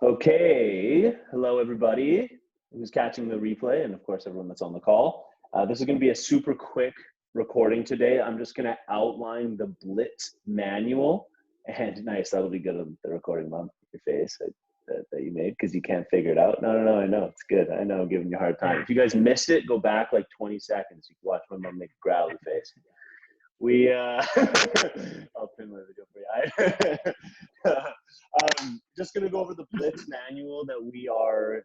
Okay, hello everybody who's catching the replay, and of course everyone that's on the call. This is going to be a super quick recording today. I'm just going to outline the BLITZ manual, and nice, that'll be good on the recording, Mom, your face that you made because you can't figure it out. No, I know, it's good. I know I'm giving you a hard time. If you guys missed it, go back like 20 seconds. You can watch my mom make a growly face. I'll pin my video for you. Just going to go over the BLITZ manual that we are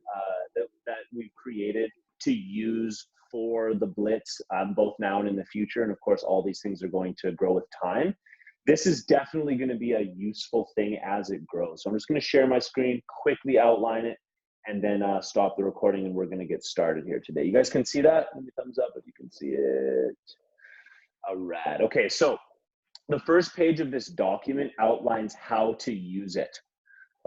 that we've created to use for the BLITZ, both now and in the future. And of course, all these things are going to grow with time. This is definitely going to be a useful thing as it grows. So I'm just going to share my screen, quickly outline it, and then stop the recording, and we're going to get started here today. You guys can see that? Give me a thumbs up if you can see it. All right. Okay, so the first page of this document outlines how to use it.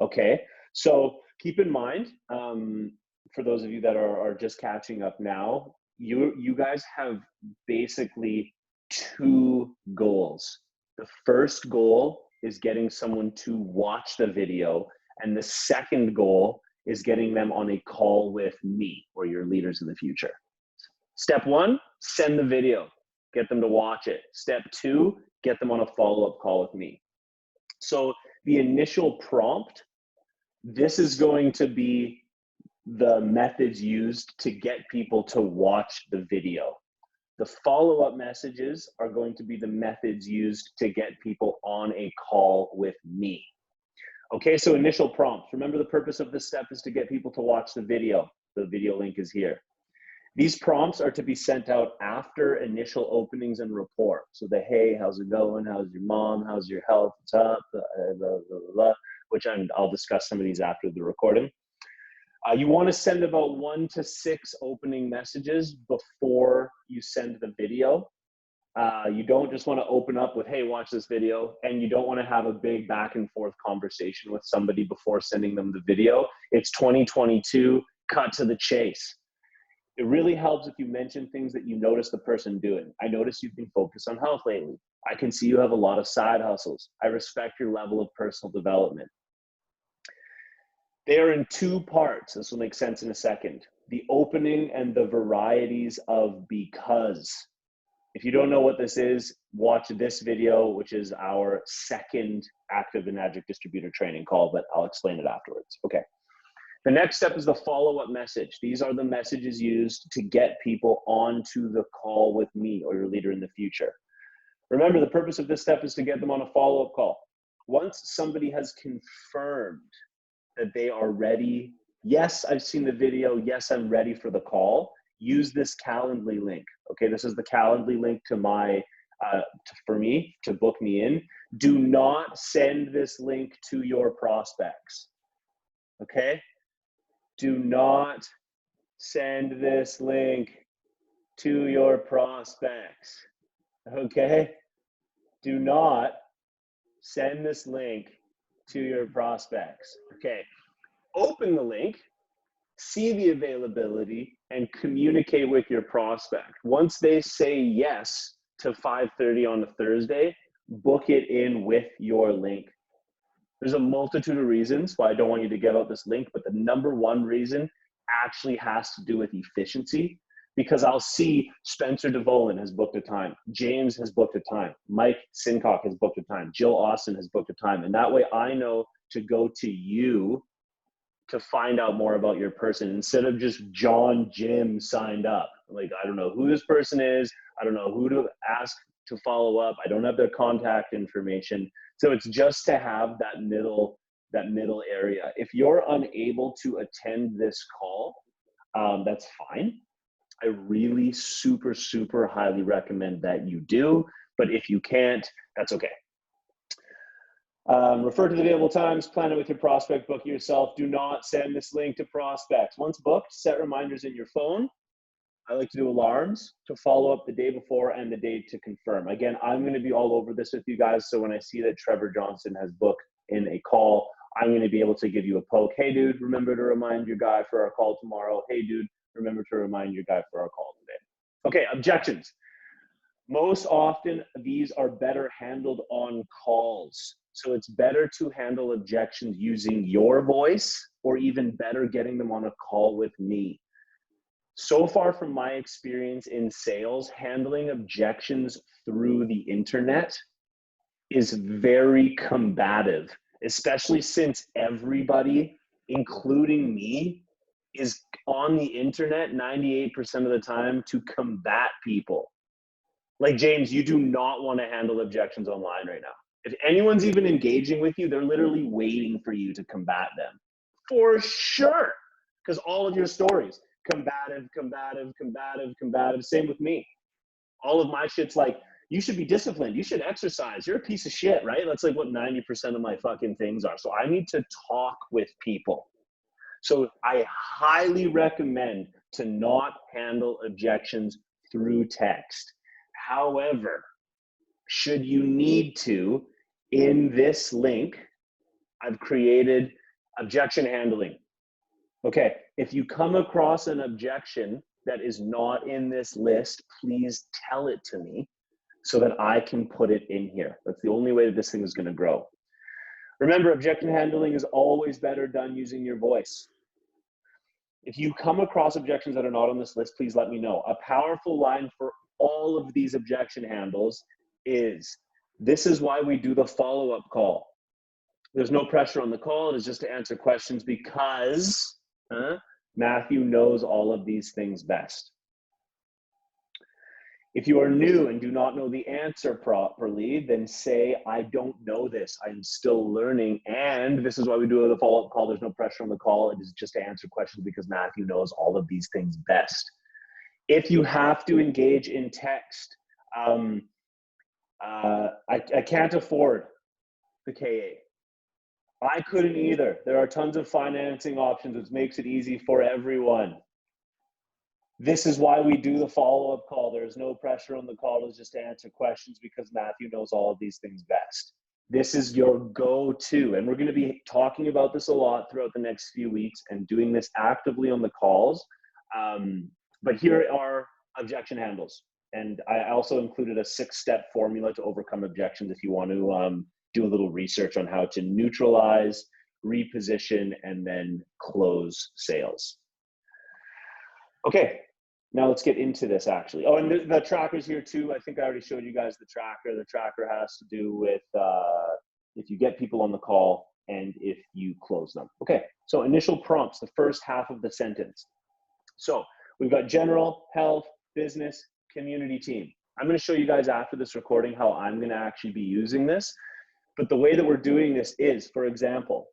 Okay, so keep in mind, for those of you that are just catching up now, you guys have basically two goals. The first goal is getting someone to watch the video, and the second goal is getting them on a call with me or your leaders in the future. Step one, send the video, get them to watch it. Step two, get them on a follow-up call with me. So the initial prompt, this is going to be the methods used to get people to watch the video. The follow-up messages are going to be the methods used to get people on a call with me. Okay, so initial prompts. Remember, the purpose of this step is to get people to watch the video. The video link is here. These prompts are to be sent out after initial openings and rapport. So the, hey, how's it going? How's your mom? How's your health? What's up? Blah, blah, blah, blah, which I'll discuss some of these after the recording. You want to send about 1 to 6 opening messages before you send the video. You don't just want to open up with, hey, watch this video, and you don't want to have a big back and forth conversation with somebody before sending them the video. It's 2022, cut to the chase. It really helps if you mention things that you notice the person doing. I notice you've been focused on health lately. I can see you have a lot of side hustles. I respect your level of personal development. They are in two parts. This will make sense in a second. The opening and the varieties of because. If you don't know what this is, watch this video, which is our second Active Distributor training call, but I'll explain it afterwards. Okay. The next step is the follow-up message. These are the messages used to get people onto the call with me or your leader in the future. Remember, the purpose of this step is to get them on a follow-up call. Once somebody has confirmed that they are ready, yes, I've seen the video, yes, I'm ready for the call, use this Calendly link. Okay, this is the Calendly link to my, for me, to book me in. Do not send this link to your prospects, okay? Do not send this link to your prospects, okay? Do not send this link to your prospects, okay? Open the link, see the availability, and communicate with your prospect. Once they say yes to 5:30 on a Thursday, book it in with your link. There's a multitude of reasons why I don't want you to give out this link, but the number one reason actually has to do with efficiency, because I'll see Spencer DeVolen has booked a time, James has booked a time, Mike Sincock has booked a time, Jill Austin has booked a time, and that way I know to go to you to find out more about your person instead of just John Jim signed up. Like, I don't know who this person is, I don't know who to ask to follow up, I don't have their contact information. So it's just to have that middle area. If you're unable to attend this call, that's fine. I really super highly recommend that you do, but if you can't, that's okay. Refer to the available times, plan it with your prospect, book it yourself. Do not send this link to prospects. Once booked, set reminders in your phone. I like to do alarms to follow up the day before and the day to confirm. Again, I'm going to be all over this with you guys, so when I see that Trevor Johnson has booked in a call, I'm going to be able to give you a poke. Hey, dude, remember to remind your guy for our call tomorrow. Hey, dude, remember to remind your guy for our call today. Okay, objections. Most often, these are better handled on calls. So it's better to handle objections using your voice or even better, getting them on a call with me. So far from my experience in sales, handling objections through the internet is very combative, especially since everybody, including me, is on the internet 98% of the time to combat people. Like, James, you do not want to handle objections online right now. If anyone's even engaging with you, they're literally waiting for you to combat them. For sure. Because all of your stories, combative, combative, combative, combative. Same with me. All of my shit's like, you should be disciplined. You should exercise. You're a piece of shit, right? That's like what 90% of my fucking things are. So I need to talk with people. So I highly recommend to not handle objections through text. However, should you need to, in this link, I've created objection handling. Okay, if you come across an objection that is not in this list, please tell it to me so that I can put it in here. That's the only way that this thing is going to grow. Remember, objection handling is always better done using your voice. If you come across objections that are not on this list, please let me know. A powerful line for all of these objection handles is, this is why we do the follow-up call. There's no pressure on the call. It is just to answer questions because Matthew knows all of these things best. If you are new and do not know the answer properly, then say, I don't know this. I'm still learning. And this is why we do the follow-up call. There's no pressure on the call. It is just to answer questions because Matthew knows all of these things best. If you have to engage in text, I can't afford the KA. I couldn't either. There are tons of financing options, which makes it easy for everyone. This is why we do the follow-up call. There's no pressure on the call. It's just to answer questions because Matthew knows all of these things best. This is your go-to. And we're going to be talking about this a lot throughout the next few weeks and doing this actively on the calls. But here are objection handles. And I also included a 6-step formula to overcome objections if you want to do a little research on how to neutralize, reposition, and then close sales. Okay. Now let's get into this actually. Oh, and the tracker's here too. I think I already showed you guys the tracker. The tracker has to do with if you get people on the call and if you close them. Okay, so initial prompts, the first half of the sentence. So we've got general, health, business, community, team. I'm gonna show you guys after this recording how I'm gonna actually be using this. But the way that we're doing this is, for example,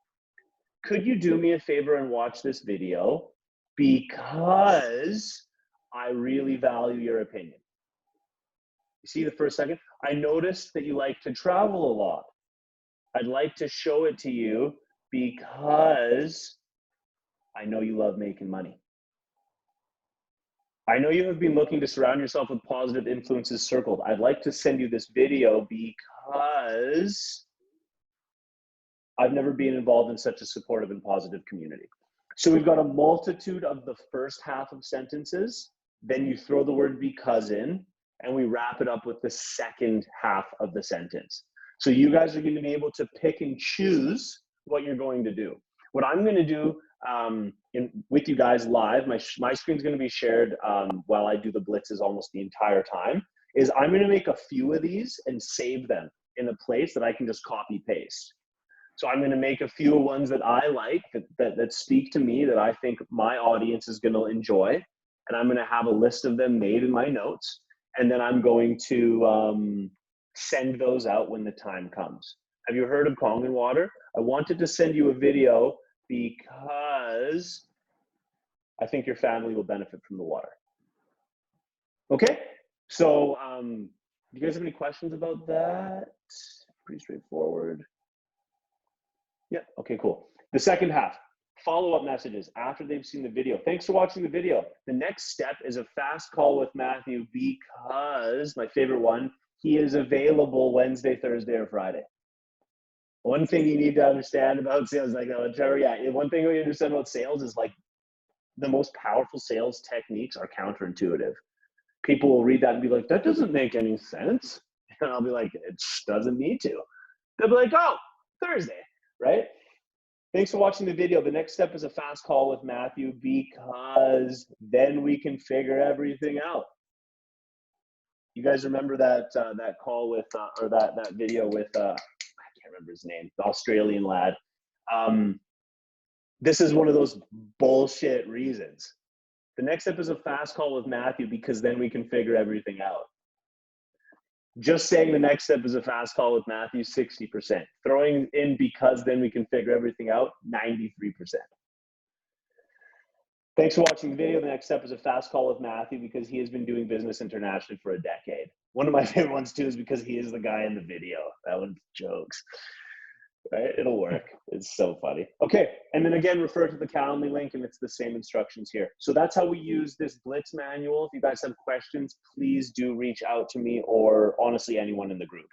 could you do me a favor and watch this video because I really value your opinion. You see the first second? I noticed that you like to travel a lot. I'd like to show it to you because I know you love making money. I know you have been looking to surround yourself with positive influences circled. I'd like to send you this video because I've never been involved in such a supportive and positive community. So we've got a multitude of the first half of sentences. Then you throw the word because in, and we wrap it up with the second half of the sentence. So you guys are going to be able to pick and choose what you're going to do. What I'm going to do with you guys live, my screen's going to be shared while I do the blitzes almost the entire time, is I'm going to make a few of these and save them in a place that I can just copy paste. So I'm going to make a few ones that I like, that speak to me, that I think my audience is going to enjoy. And I'm going to have a list of them made in my notes. And then I'm going to send those out when the time comes. Have you heard of Kangen water? I wanted to send you a video because I think your family will benefit from the water. Okay, so do you guys have any questions about that? Pretty straightforward. Yeah, okay, cool. The second half, follow-up messages after they've seen the video. Thanks for watching the video. The next step is a fast call with Matthew because, my favorite one, he is available Wednesday, Thursday, or Friday. One thing you need to understand about sales, like Trevor, yeah, one thing we understand about sales is like the most powerful sales techniques are counterintuitive. People will read that and be like, that doesn't make any sense. And I'll be like, it doesn't need to. They'll be like, oh, Thursday, right? Thanks for watching the video. The next step is a fast call with Matthew because then we can figure everything out. You guys remember that that call with or that video with I can't remember his name, the Australian lad. This is one of those bullshit reasons. The next step is a fast call with Matthew because then we can figure everything out. Just saying the next step is a fast call with Matthew, 60%. Throwing in because then we can figure everything out, 93%. Thanks for watching the video. The next step is a fast call with Matthew because he has been doing business internationally for a decade. One of my favorite ones too is because he is the guy in the video. That one's jokes. Right? It'll work. It's so funny. Okay, and then again, refer to the Calendly link and it's the same instructions here. So that's how we use this Blitz manual. If you guys have questions, please do reach out to me or honestly anyone in the group.